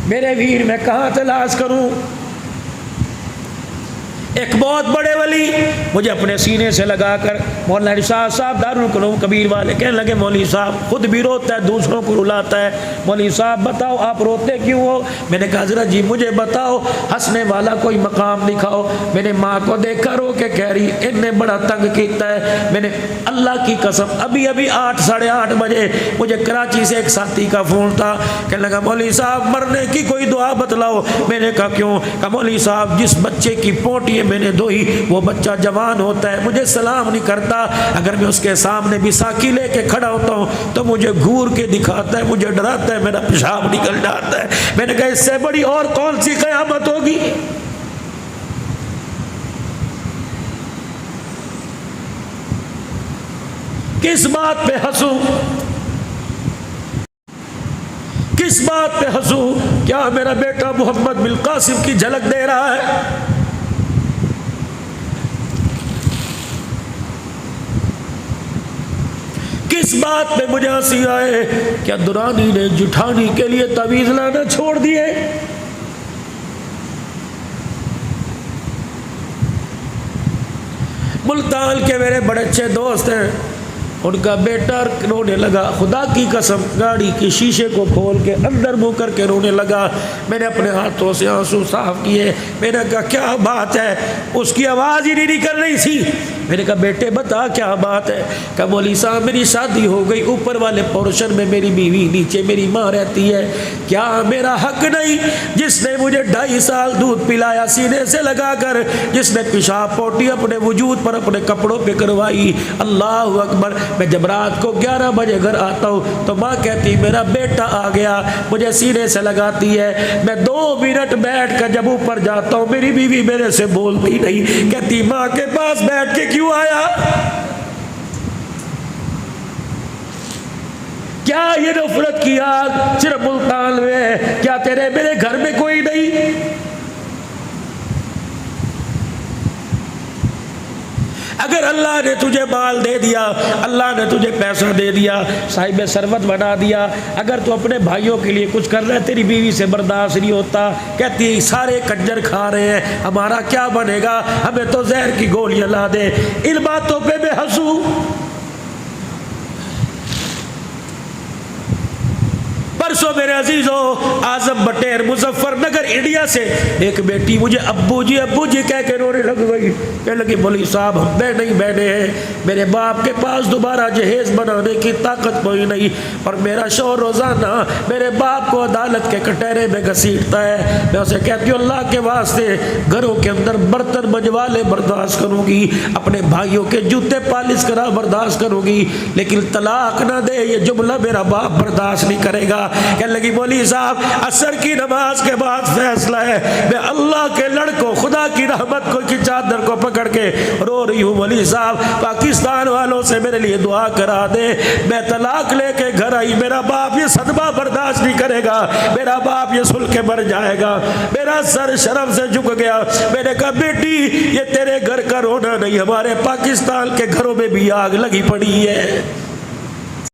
मेरे वीर मैं कहाँ तलाश करूँ। एक बहुत बड़े वली मुझे अपने सीने से लगाकर मौलाना इरशाद साहब दारुल कुलूम कबीर वाले कहने लगे, मौलवी साहब खुद भी रोता है, दूसरों को रुलाता है, मौलवी साहब बताओ आप रोते क्यों हो। मैंने कहा हज़रत जी मुझे बताओ, हंसने वाला कोई मकाम दिखाओ। मैंने माँ को देखा रो के कह रही इनने बड़ा तंग किया है। मैंने अल्लाह की कसम अभी 8 साढ़े 8 बजे मुझे कराची से एक साथी का फ़ोन था, कहने लगा मौलवी साहब मरने की कोई दुआ बतलाओ। मैंने कहा क्यों। कहा मौलवी साहब जिस बच्चे की पोटी मैंने दोई वो बच्चा जवान होता है, मुझे सलाम नहीं करता, अगर मैं उसके सामने भी साकी लेके खड़ा होता हूँ तो मुझे घूर के दिखाता है, मुझे डराता है, मेरा पेशाब निकल जाता है। मैंने कहा इससे बड़ी और कौन सी कयामत होगी। किस बात पे हंसूं, किस बात पे हंसूं। क्या मेरा बेटा मोहम्मद बिन कासिम की झलक दे रहा है। किस बात पे मुझे हंसी आए। क्या दुरानी ने जुठानी के लिए तवीज लाना छोड़ दिए। मुल्तान के मेरे बड़े अच्छे दोस्त हैं, उनका बेटा रोने लगा, खुदा की कसम गाड़ी के शीशे को खोल के अंदर मुंह करके रोने लगा। मैंने अपने हाथों से आंसू साफ किए। मैंने कहा क्या बात है, उसकी आवाज़ ही नहीं निकल रही थी। मैंने कहा बेटे बता क्या बात है। कहा मौलवी साहब मेरी शादी हो गई, ऊपर वाले पोर्शन में मेरी बीवी, नीचे मेरी माँ रहती है, क्या मेरा हक नहीं। जिसने मुझे 2.5 साल दूध पिलाया सीने से लगाकर, जिसने पेशाब पोटी अपने वजूद पर अपने कपड़ों पे करवाई, अल्लाह अकबर। मैं जब रात को 11 बजे घर आता हूँ तो माँ कहती मेरा बेटा आ गया, मुझे सीने से लगाती है। मैं 2 मिनट बैठ कर जब ऊपर जाता हूँ मेरी बीवी मेरे से बोलती नहीं, कहती माँ के पास बैठ के क्यों आया। क्या ये नफरत की आग सिर्फ मुल्तान में है, क्या तेरे मेरे घर में कोई नहीं। अगर अल्लाह ने तुझे माल दे दिया, अल्लाह ने तुझे पैसा दे दिया, साहिब सरवत बना दिया, अगर तू अपने भाइयों के लिए कुछ कर रहा है तेरी बीवी से बर्दाश्त नहीं होता, कहती सारे कंजर खा रहे हैं हमारा क्या बनेगा, हमें तो जहर की गोलियां ला दे। इन बातों पे मैं हंसूं। परसों मेरे अजीजों आजम बटेर मुजफ्फरनगर इंडिया से एक बेटी मुझे अब्बू जी कह के रोने लग गई। कहने लगी मौलवी साहब हम नहीं बैठे हैं, मेरे बाप के पास दोबारा जहेज बनाने की ताकत कोई नहीं, और मेरा शौहर रोजाना मेरे बाप को अदालत के कटहरे में घसीटता है। मैं उसे कहती हूँ अल्लाह के वास्ते घरों के अंदर बर्तन मजवाले बर्दाश्त करूँगी, अपने भाइयों के जूते पालिश करा बर्दाश्त करूँगी, लेकिन तलाक ना दे ये जुमला मेरा बाप बर्दाश्त नहीं करेगा। कहने लगी मौलवी साहब असर की नमाज के बाद फैसला है, मैं अल्लाह के लड़कों खुदा की रहमत को की चादर को पकड़ के रो रही हूँ। मौलवी साहब पाकिस्तान वालों से मेरे लिए दुआ करा दे, मैं तलाक लेके घर आई, मेरा बाप ये सदमा बर्दाश्त नहीं करेगा, मेरा बाप ये सुल के मर जाएगा। मेरा सर शर्म से झुक गया। मैंने कहा बेटी ये तेरे घर का रोना नहीं, हमारे पाकिस्तान के घरों में भी आग लगी पड़ी है।